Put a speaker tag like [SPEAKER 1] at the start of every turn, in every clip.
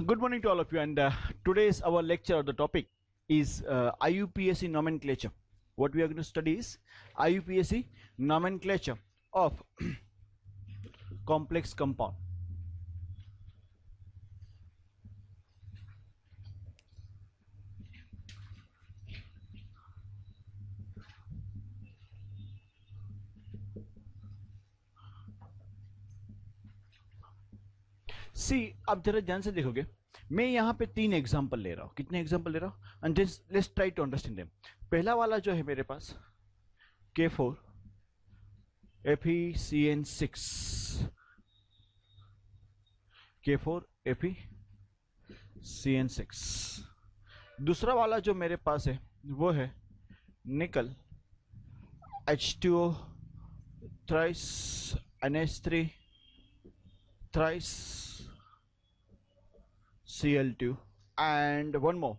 [SPEAKER 1] Good morning to all of you, and today's our lecture. The topic is IUPAC nomenclature. What we are going to study is IUPAC nomenclature of complex compound. सी आप जरा ध्यान से देखोगे, मैं यहाँ पे 3 example ले रहा हूँ. कितने एग्जाम्पल ले रहा हूँ? And let's try to understand them. पहला वाला जो है मेरे पास K4 FeCN6, K4 FeCN6. दूसरा वाला जो मेरे पास है वो है निकल H2O thrice NH3 thrice Cl2 and one more.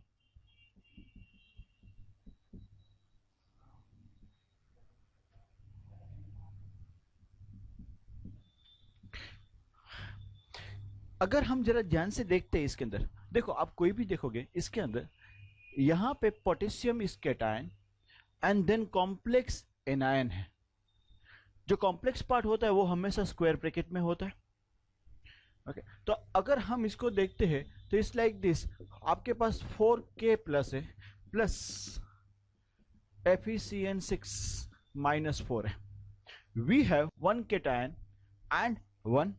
[SPEAKER 1] अगर हम जरा ध्यान से देखते हैं इसके अंदर, देखो आप कोई भी देखोगे इसके अंदर यहां पे potassium is cation and then complex anion है. जो कॉम्प्लेक्स पार्ट होता है वो हमेशा स्क्वायर ब्रैकेट में होता है. ओके तो अगर हम इसको देखते हैं तो इट्स लाइक दिस. आपके पास 4K प्लस है प्लस FeCN6 माइनस 4 है. We have 1 cation and 1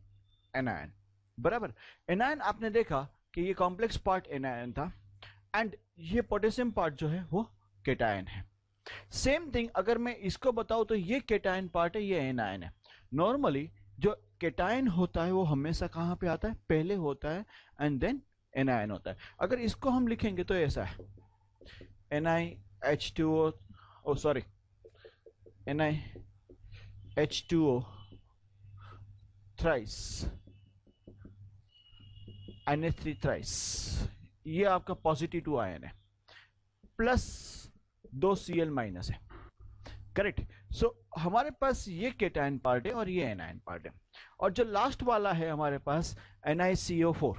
[SPEAKER 1] anion. बराबर. एनायन आपने देखा कि ये कॉम्प्लेक्स पार्ट एनायन था एंड ये पोटेशियम पार्ट जो है वो कैटायन है. सेम थिंग अगर मैं इसको बताऊं तो ये कैटायन पार्ट है, ये एनायन है. नॉर्मली जो कैटायन होता है वो हमेशा कहां पे आता है? पहले होता है एंड देन एनायन होता है. अगर इसको हम लिखेंगे तो ऐसा है NiH2O, ओ sorry NiH2O thrice NH3 thrice. ये आपका पॉजिटिव 2 आयन है प्लस 2 Cl माइनस है. करेक्ट. सो हमारे पास ये कैटायन पार्ट है और ये एनायन पार्ट है. और जो लास्ट वाला है हमारे पास NiCO4.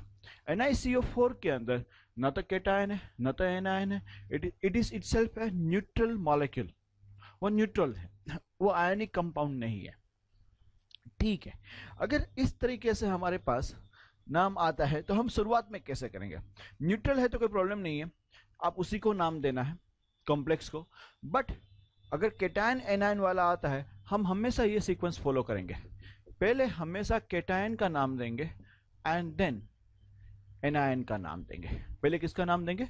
[SPEAKER 1] NiCO4 के अंदर न तो कैटायन है न तो एनायन है. It is itself a neutral molecule. वो न्यूट्रल है, वो आयनिक कंपाउंड नहीं है. ठीक है. अगर इस तरीके से हमारे पास नाम आता है तो हम शुरुआत में कैसे करेंगे? न्यूट्रल है तो कोई प्रॉब्लम नहीं है, आप उसी को नाम देना है कॉम्प्लेक्स को. बट अगर कैटायन एनायन वाला आता है हम हमेशा ये सीक्वेंस फॉलो करेंगे. पहले हमेशा कैटायन का नाम देंगे एंड देन एनायन का नाम देंगे. पहले किसका नाम देंगे?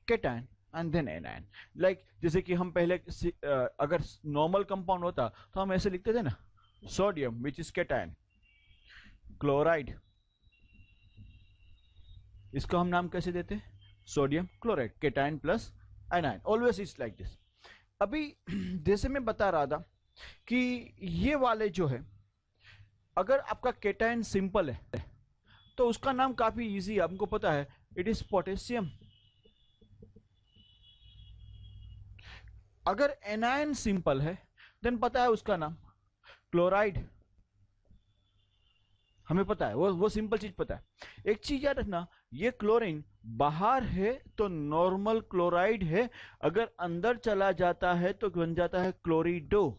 [SPEAKER 1] Cation and then anion. Like जैसे कि हम पहले अगर नॉर्मल कंपाउंड होता तो हम ऐसे लिखते थे ना, sodium which is cation, chloride, इसको हम नाम कैसे देते हैं? Sodium chloride, cation plus anion. Always it's like this. अभी जैसे मैं बता रहा था कि ये वाले जो है अगर आपका कैटायन सिंपल है तो उसका नाम काफी इजी है, हमको पता है. It is potassium. अगर एनायन सिंपल है देन पता है उसका नाम क्लोराइड. हमें पता है, वो सिंपल चीज पता है. एक चीज याद रखना, ये क्लोरीन बाहर है तो नॉर्मल क्लोराइड है, अगर अंदर चला जाता है तो बन जाता है क्लोरिडो.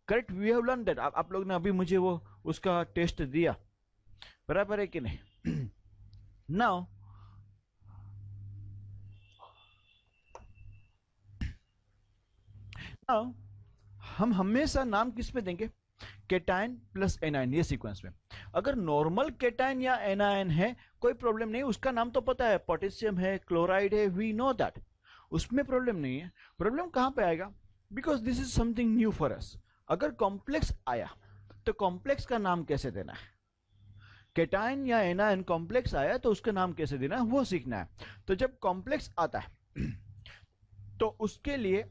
[SPEAKER 1] Correct. We have learn that. आप लोग ने अभी मुझे वो उसका टेस्ट दिया, बराबर है कि नहीं? नाउ हम हमेशा नाम किस में देंगे? कैटायन प्लस एनायन, ये सीक्वेंस में. अगर नॉर्मल कैटायन या एनायन है कोई प्रॉब्लम नहीं, उसका नाम तो पता है, पोटेशियम है, क्लोराइड है, वी नो दैट, उसमें प्रॉब्लम नहीं है. प्रॉब्लम कहां पे आएगा? Because this is something new for us. अगर कॉम्प्लेक्स आया तो कॉम्प्लेक्स का नाम कैसे देना है? कैटायन या एनायन कॉम्प्लेक्स आया तो उसका नाम कैसे देना है वो सीखना है. तो जब कॉम्प्लेक्स आता है तो उसके लिए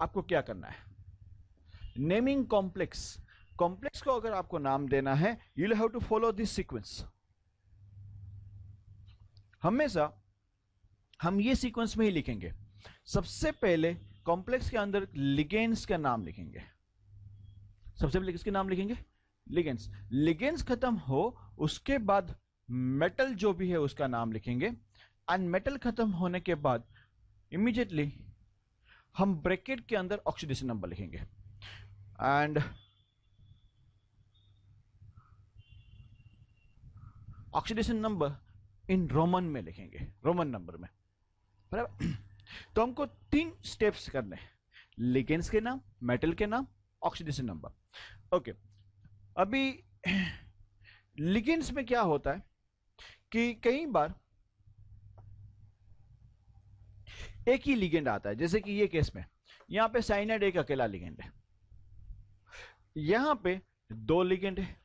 [SPEAKER 1] आपको क्या करना है? Naming complex. कॉम्प्लेक्स को अगर आपको नाम देना है you will have to follow this sequence. हमेशा हम ये सीक्वेंस में ही लिखेंगे. सबसे पहले कॉम्प्लेक्स के अंदर लिगेंड्स का नाम लिखेंगे. सबसे पहले किसके नाम लिखेंगे? लिगेंड्स. लिगेंड्स खत्म हो उसके बाद मेटल जो भी है उसका नाम लिखेंगे, एंड मेटल खत्म होने के बाद इमीडिएटली हम ब्रैकेट के अंदर ऑक्सीडेशन नंबर लिखेंगे, and oxidation number in Roman में लिखेंगे, रोमन नंबर में, बराबर। तो हमको 3 स्टेप्स करने हैं, लिगेंड्स के नाम, मेटल के नाम, ऑक्सीडेशन नंबर। ओके, अभी लिगेंड्स में क्या होता है कि कई बार एक ही लिगेंड आता है, जैसे कि ये केस में यहां पे साइनाइड एक अकेला लिगेंड है, यहां पे 2 लिगेंड है,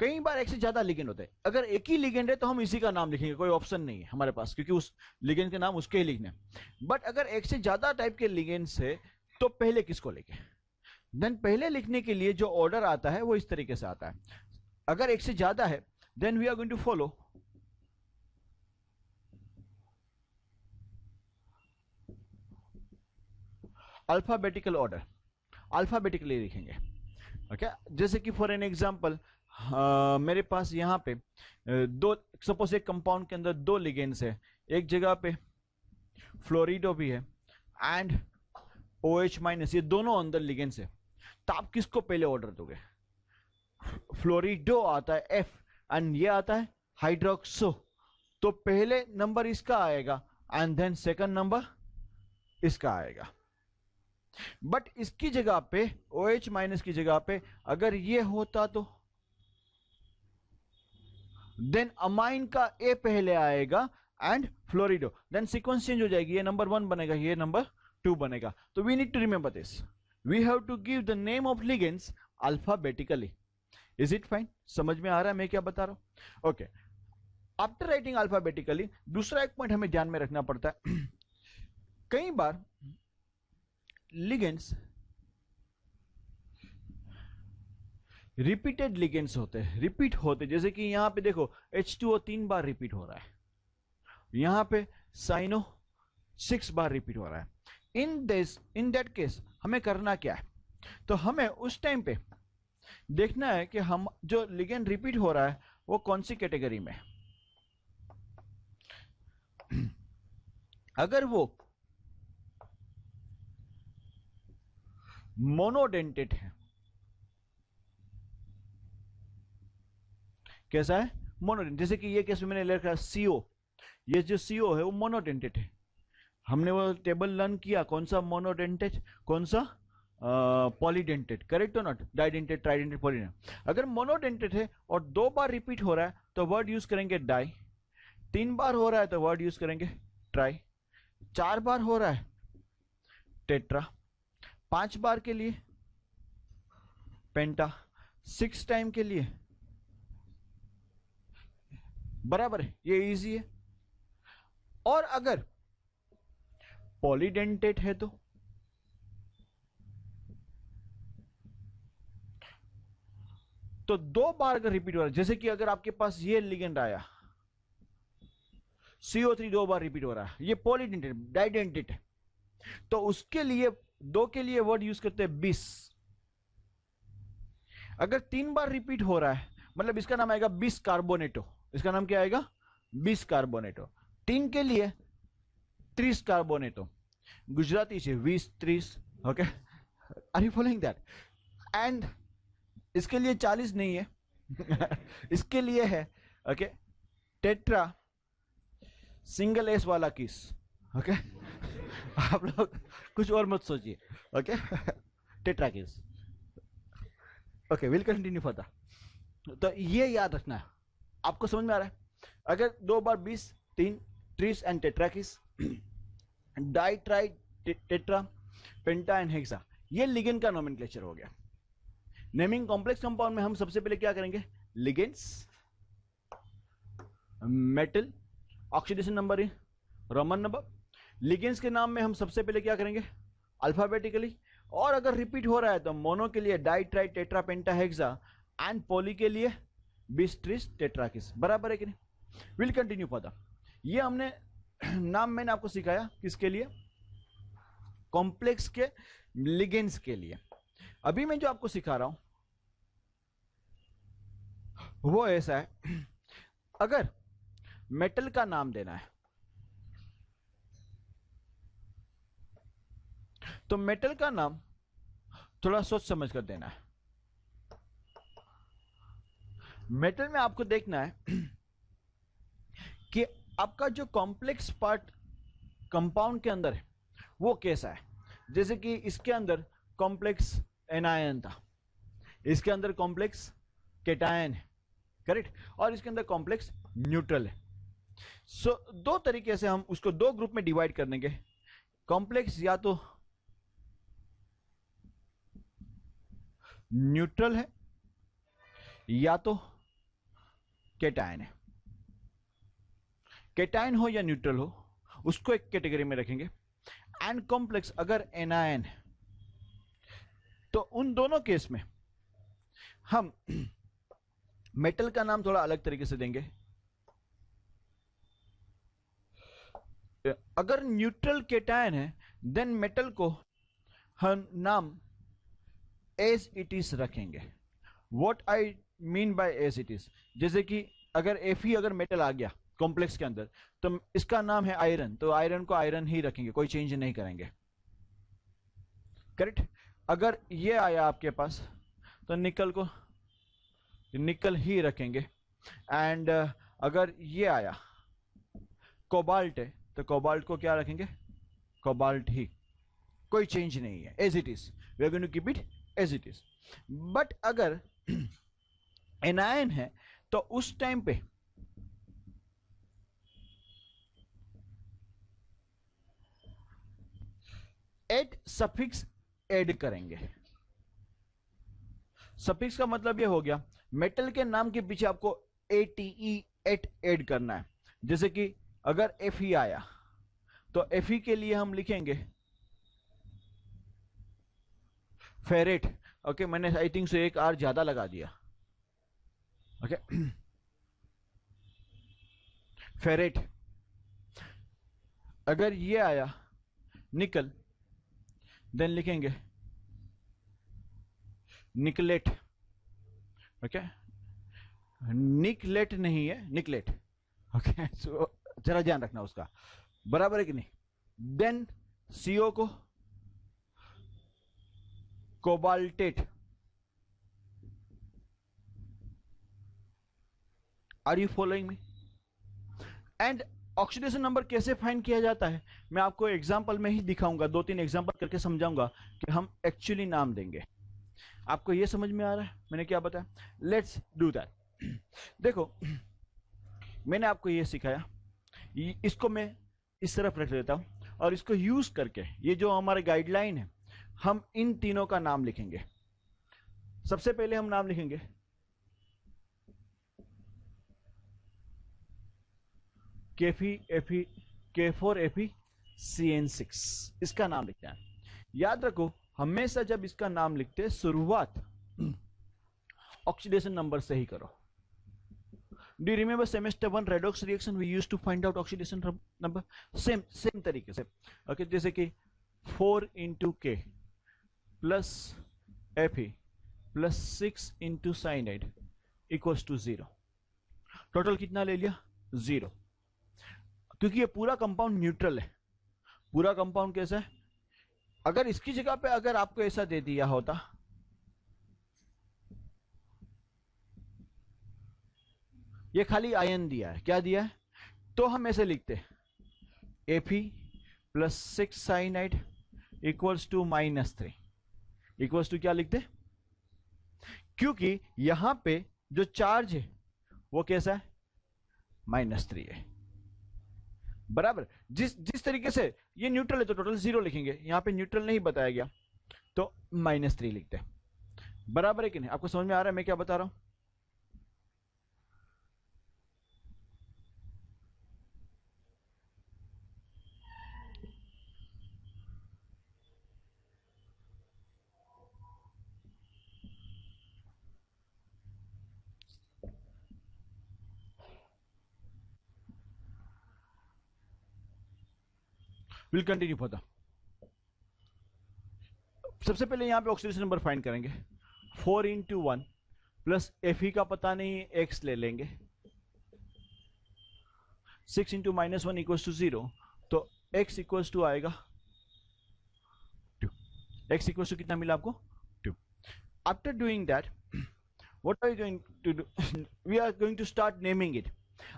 [SPEAKER 1] कई बार एक से ज्यादा लिगेंड होते हैं। अगर एक ही लिगेंड है तो हम इसी का नाम लिखेंगे, कोई ऑप्शन नहीं है हमारे पास, क्योंकि उस लिगेंड के नाम उसके ही लिखने। बट अगर एक से ज्यादा टाइप के लिगेंड्स है तो पहले किसको लेके, देन पहले लिखने के लिए जो ऑर्डर आता है वो इस तरीके से आता है। अगर एक से ज्यादा है then we are going to follow alphabetical order, alphabetically लिखेंगे। ओके, जैसे कि फॉर एन एग्जांपल मेरे पास यहाँ पे दो, सपोज एक कंपाउंड के अंदर 2 लिगेंड्स है, एक जगह पे फ्लोरिडो भी है एंड OH माइनस, ये दोनों अंदर लिगेंड्स है, तो आप किसको पहले ऑर्डर दोगे? फ्लोरिडो आता है F एंड ये आता है हाइड्रोक्सो, तो पहले नंबर इसका आएगा एंड देन सेकंड नंबर इसका आएगा। बट इसकी जगह पे OH माइनस की जगह पे अगर ये होता तो देन अमाइन का A पहले आएगा एंड फ्लोरिडो, देन सीक्वेंस चेंज हो जाएगी, ये नंबर 1 बनेगा, ये नंबर 2 बनेगा। तो we need to remember this, we have to give the name of ligands alphabetically. Is it fine? समझ में आ रहा है मैं क्या बता रहा हूं? ओके, आफ्टर राइटिंग अल्फाबेटिकली दूसरा एक पॉइंट हमें ध्यान में रखना पड़ता है, कई बार लिगेंड्स रिपीटेड लिगेंड्स होते हैं, रिपीट होते, जैसे कि यहां पे देखो H2O 3 बार रिपीट हो रहा है, यहां पे साइनो 6 बार रिपीट हो रहा है। इन दैट केस हमें करना क्या है? तो हमें उस टाइम पे देखना है कि हम जो लिगेंड रिपीट हो रहा है वो कौन सी कैटेगरी में है। अगर वो मोनोडेंटेड है, कैसा है? मोनोडेंटेड, जैसे कि ये केस में मैंने ले रखा है CO, ये जो CO है वो मोनोडेंटेड है। हमने वो टेबल लर्न किया, कौन सा मोनोडेंटेड, कौन सा पॉलीडेंटेड, करेक्ट और नॉट? डाइडेंटेड, ट्राइडेंटेड, पॉलीडेंटेड। अगर मोनोडेंटेड है और 2 बार रिपीट हो रहा है तो वर्ड यूज करेंगे डाई, 3 बार हो रहा है तो वर्ड यूज करेंगे ट्राई, 4 बार हो रहा है टेट्रा, 5 बार के लिए पेंटा, 6 टाइम के लिए, बराबर है, ये इजी है। और अगर पॉलीडेंटेड है तो 2 बार अगर रिपीट हो रहा है, जैसे कि अगर आपके पास ये लिगेंड आया CO3 2 बार रिपीट हो रहा है, ये पॉलीडेंटेड, डाइडेंटेड है, तो उसके लिए 2 के लिए वर्ड यूज करते हैं 20। अगर 3 बार रिपीट हो रहा है मतलब इसका नाम आएगा 20 कार्बोनेटो, इसका नाम क्या आएगा? 20 कार्बोनेटो। 3 के लिए 30 कार्बोनेटो, गुजराती से 20 30, okay, are you following that? And इसके लिए 40 नहीं है इसके लिए है ओके टेट्रा सिंगल एस वाला किस, ओके आप लोग कुछ और मत सोचिए, ओके टेट्रा किस, ओके विल कंटिन्यू फर्दर। तो ये याद रखना है, आपको समझ में आ रहा है? अगर 2 बार 20 3 30 एंड टेट्रा किस, di tri tetra penta and hexa, ये लिगेंड का नोमेनक्लेचर हो गया। नेमिंग कॉम्प्लेक्स कंपाउंड में हम सबसे पहले क्या करेंगे? Ligands, metal, oxidation number in Roman number. Ligands के नाम में हम सबसे पहले क्या करेंगे? अल्फाबेटिकली, और अगर रिपीट हो रहा है तो मोनो के लिए di tri tetra penta hexa and poly के लिए 20 30 टेट्राकिस, बराबर है कि नहीं? Will continue further. ये हमने नाम मैंने आपको सिखाया किसके लिए? कॉम्प्लेक्स के लिगेंड्स के लिए। अभी मैं जो आपको सिखा रहा हूं वो ऐसा है, अगर मेटल का नाम देना है तो मेटल का नाम थोड़ा सोच समझ कर देना है। मेटल में आपको देखना है कि आपका जो कॉम्प्लेक्स पार्ट कंपाउंड के अंदर है वो कैसा है। जैसे कि इसके अंदर कॉम्प्लेक्स एनायन था, इसके अंदर कॉम्प्लेक्स केटायन है, करेक्ट, और इसके अंदर कॉम्प्लेक्स न्यूट्रल है। सो दो तरीके से हम उसको दो ग्रुप में डिवाइड कर देंगे। कॉम्प्लेक्स या तो न्यूट्रल है या तो केटायन है। केटायन हो या न्यूट्रल हो उसको एक कैटेगरी में रखेंगे। एंड कॉम्प्लेक्स अगर एनायन है तो उन दोनों केस में हम मेटल का नाम थोड़ा अलग तरीके से देंगे। अगर न्यूट्रल केटायन है देन मेटल को हम नाम एज इट इज रखेंगे। What I mean by as it is, जैसे कि अगर Fe अगर मेटल आ गया कॉम्प्लेक्स के अंदर तो इसका नाम है आयरन, तो आयरन को आयरन ही रखेंगे, कोई चेंज नहीं करेंगे, करेक्ट। अगर ये आया आपके पास तो निकल को निकल ही रखेंगे। एंड अगर ये आया कोबाल्ट है तो कोबाल्ट को क्या रखेंगे, कोबाल्ट ही, कोई चेंज नहीं है, as it is, we are going to keep it as it is. But अगर एनायन है तो उस टाइम पे एट सफिक्स ऐड करेंगे। सफिक्स का मतलब ये हो गया मेटल के नाम के पीछे आपको ATE एट ऐड करना है। जैसे कि अगर Fe आया तो Fe के लिए हम लिखेंगे फेरेट। ओके, मैंने आई थिंक से एक आर ज्यादा लगा दिया। Okay, ferrate. अगर ये आया निकल देन लिखेंगे निकलेट। ओके, निकलेट नहीं है, निकलेट। ओके, सो जरा ध्यान रखना उसका, बराबर है कि नहीं। देन CO को cobaltate. Are you following me? And oxidation number कैसे फाइंड किया जाता है मैं आपको एग्जांपल में ही दिखाऊंगा, दो तीन एग्जांपल करके समझाऊंगा कि हम एक्चुअली नाम देंगे। आपको ये समझ में आ रहा है मैंने क्या बताया? Let's do that. देखो, मैंने आपको ये सिखाया, इसको मैं इस तरफ रख लेता हूं और इसको यूज करके ये जो हमारे गाइडलाइन है हम इन तीनों का नाम लिखेंगे। सबसे पहले हम नाम लिखेंगे K4Fe CN6, इसका नाम लिखते हैं। याद रखो हमेशा जब इसका नाम लिखते हैं शुरुआत ऑक्सीडेशन नंबर से ही करो। Do you remember semester 1 redox reaction we used to find out oxidation number? Same तरीके से। ओके, जैसे कि 4 into K plus Fe plus 6 into cyanide equals to 0। Total कितना ले लिया? 0। क्योंकि ये पूरा कंपाउंड न्यूट्रल है। पूरा कंपाउंड कैसा है? अगर इसकी जगह पे अगर आपको ऐसा दे दिया होता, ये खाली आयन दिया है, क्या दिया है, तो हम ऐसे लिखते Fe plus 6 cyanide equals to -3 equals to क्या लिखते? क्योंकि यहां पे जो चार्ज है वो कैसा है? -3 है, बराबर। जिस तरीके से ये न्यूट्रल है तो टोटल 0 लिखेंगे, यहां पे न्यूट्रल नहीं बताया गया तो -3 लिखते हैं, बराबर है कि नहीं? आपको समझ में आ रहा है मैं क्या बता रहा हूं? Will continue for the. सबसे पहले यहां पे ऑक्सीडेशन नंबर फाइंड करेंगे। 4 into 1 प्लस Fe का पता नहीं, x ले लेंगे, 6 इंटू -1 इक्वल्स टू 0, तो x इक्वल्स टू आएगा 2। x इक्वल्स टू कितना मिला आपको? 2। After doing that what are you going to do? We are going to start naming it.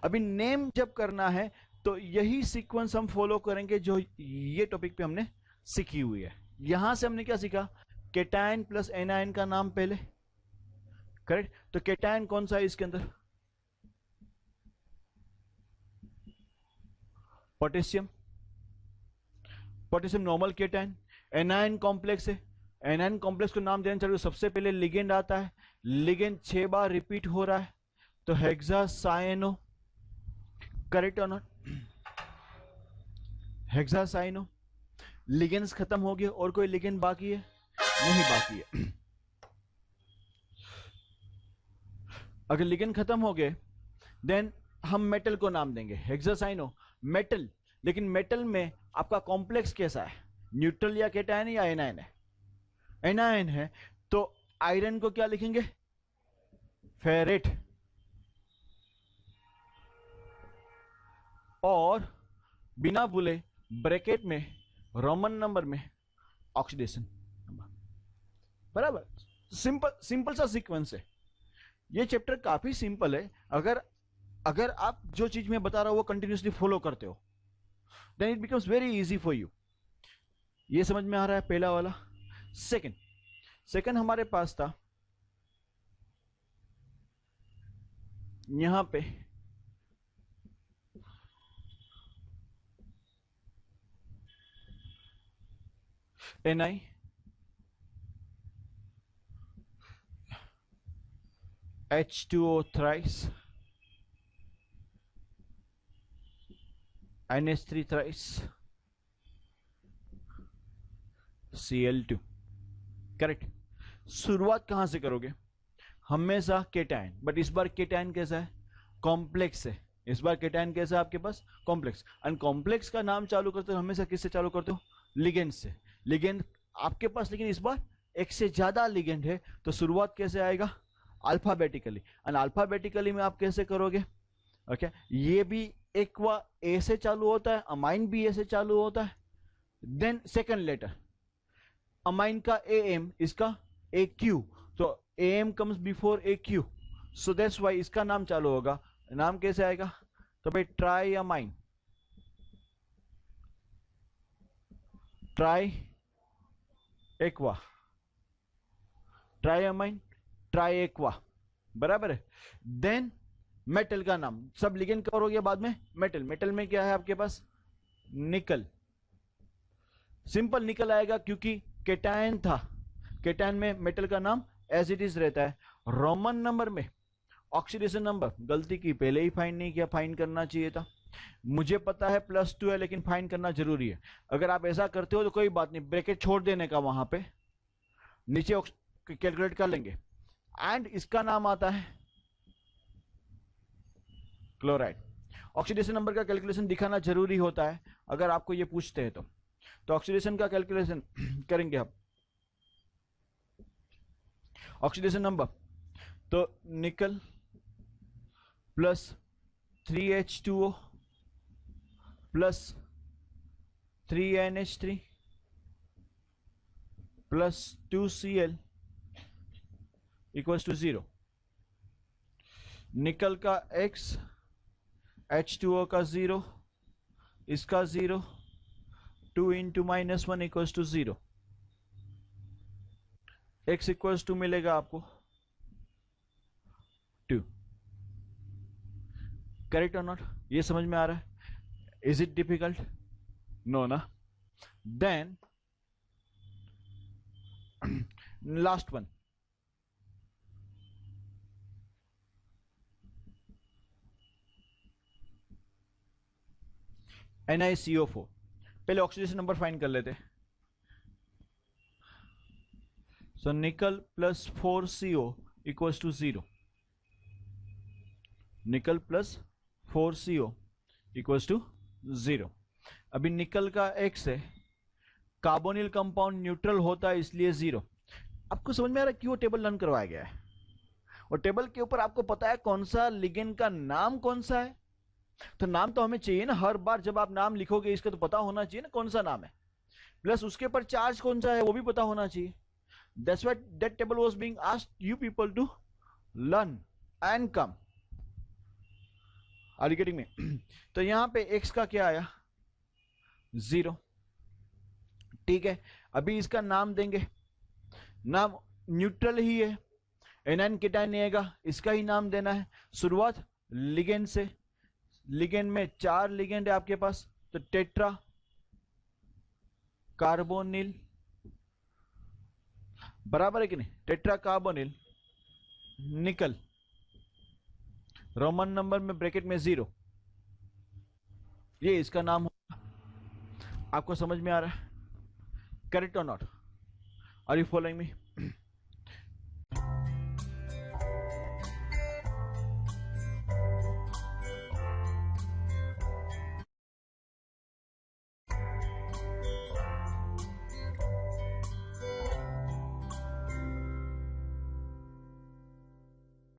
[SPEAKER 1] अभी नेम जब करना है तो यही सीक्वेंस हम फॉलो करेंगे जो ये टॉपिक पे हमने सीखी हुई है। यहां से हमने क्या सीखा? केटायन प्लस एनायन का नाम पहले, करेक्ट? तो केटायन कौन सा है इसके अंदर? Potassium. Potassium normal cation. Anion complex है, एनायन कॉम्प्लेक्स को नाम देना चाहिए। सबसे पहले लिगेंड आता है, लिगेंड 6 बार रिपीट हो रहा है, तो हेक्सासाइनो, करेक्ट और नॉट? हेक्सासाइनो। लिगेंड्स खत्म हो गए, और कोई लिगेंड बाकी है? नहीं बाकी है। अगर लिगेंड खत्म हो गए देन हम मेटल को नाम देंगे हेक्सासाइनो, मेटल। लेकिन मेटल में आपका कॉम्प्लेक्स कैसा है? न्यूट्रल या केटायन या एनायन है? एनायन है, तो आयरन को क्या लिखेंगे? फेरेट। और बिना भूले ब्रैकेट में रोमन नंबर में ऑक्सीडेशन नंबर, बराबर? सिंपल सा सीक्वेंस है। ये चैप्टर काफी सिंपल है। अगर आप जो चीज मैं बता रहा हूं वो कंटिन्यूसली फॉलो करते हो then it becomes very easy for you. ये समझ में आ रहा है पहला वाला? सेकंड हमारे पास था यहां पे Na, H2O thrice, NH3 thrice, Cl2, correct? शुरुआत कहां से करोगे? हमेशा केटायन, बट इस बार केटायन कैसा है? कॉम्प्लेक्स है। इस बार केटायन कैसा है आपके पास? कॉम्प्लेक्स। एंड कॉम्प्लेक्स का नाम चालू करते हो हमेशा किससे चालू करते हो? लिगेंड से। लिगेंड आपके पास, लेकिन इस बार एक से ज्यादा लिगेंड है, तो शुरुआत कैसे आएगा? अल्फाबेटिकली। एंड अल्फाबेटिकली में आप कैसे करोगे? ओके, ये भी एक्वा ए से चालू होता है, अमाइन भी ए से चालू होता है। देन सेकंड लेटर अमाइन का एम, इसका ए क्यू, तो M comes before A Q, so that's why इसका नाम चालू होगा। नाम कैसे आएगा? तो भाई tri amine, tri aqua, tri amine, tri aqua, बराबर है? देन मेटल का नाम, सब लिगेंड कवर हो गया, बाद में मेटल। मेटल में क्या है आपके पास? निकल। सिंपल निकल आएगा क्योंकि केटायन था। केटायन में मेटल का नाम एज इट इज रहता है। रोमन नंबर में ऑक्सीडेशन नंबर, गलती की, पहले ही फाइंड नहीं किया, फाइंड करना चाहिए था। मुझे पता है +2 है, लेकिन फाइंड करना जरूरी है। अगर आप ऐसा करते हो तो कोई बात नहीं, ब्रैकेट छोड़ देने का, वहां पे नीचे कैलकुलेट कर लेंगे। एंड इसका नाम आता है क्लोराइड। ऑक्सीडेशन नंबर का कैलकुलेशन दिखाना जरूरी होता है अगर आपको ये पूछते हैं तो ऑक्सीडेशन का कैलकुलेशन करेंगे हम। ऑक्सीडेशन नंबर, तो nickel plus 3H2O plus 3NH3 plus 2Cl equals to 0। Nickel का X, H2O का 0, इसका 0, 2 into -1 equals to 0। X equals to मिलेगा आपको 2। करेक्ट और नॉट? ये समझ में आ रहा है? Is it difficult? नो ना? Then last one, NiCO4। पहले ऑक्सीडेशन नंबर फाइंड कर लेते। सो nickel plus 4CO equals to 0। Nickel plus 4CO equals to 0। अभी निकल का X है, कार्बोनिल कंपाउंड न्यूट्रल होता है इसलिए 0। आपको समझ में आ रहा है क्यों टेबल रन करवाया गया है? और टेबल के ऊपर आपको पता है कौन सा लिगेंड का नाम कौन सा है, तो नाम तो हमें चाहिए ना, हर बार जब आप नाम लिखोगे इसका तो पता होना चाहिए ना कौन सा नाम है, प्लस उसके ऊपर चार्ज कौन सा है वो भी पता होना चाहिए. That's why that table was being asked you people to learn and come. Are you getting me? तो यहां पे x का क्या आया 0. ठीक है, अभी इसका नाम देंगे, नाम न्यूट्रल ही है, एनायन केटायन नहीं आएगा, इसका ही नाम देना है. शुरुआत लिगेंड से, लिगेंड में 4 लिगेंड है आपके पास, तो टेट्रा कार्बोनिल, बराबर है कि नहीं, टेट्रा कार्बोनिल निकल, रोमन नंबर में ब्रैकेट में 0, ये इसका नाम होगा. आपको समझ में आ रहा है? करेक्ट और not? Are you following me?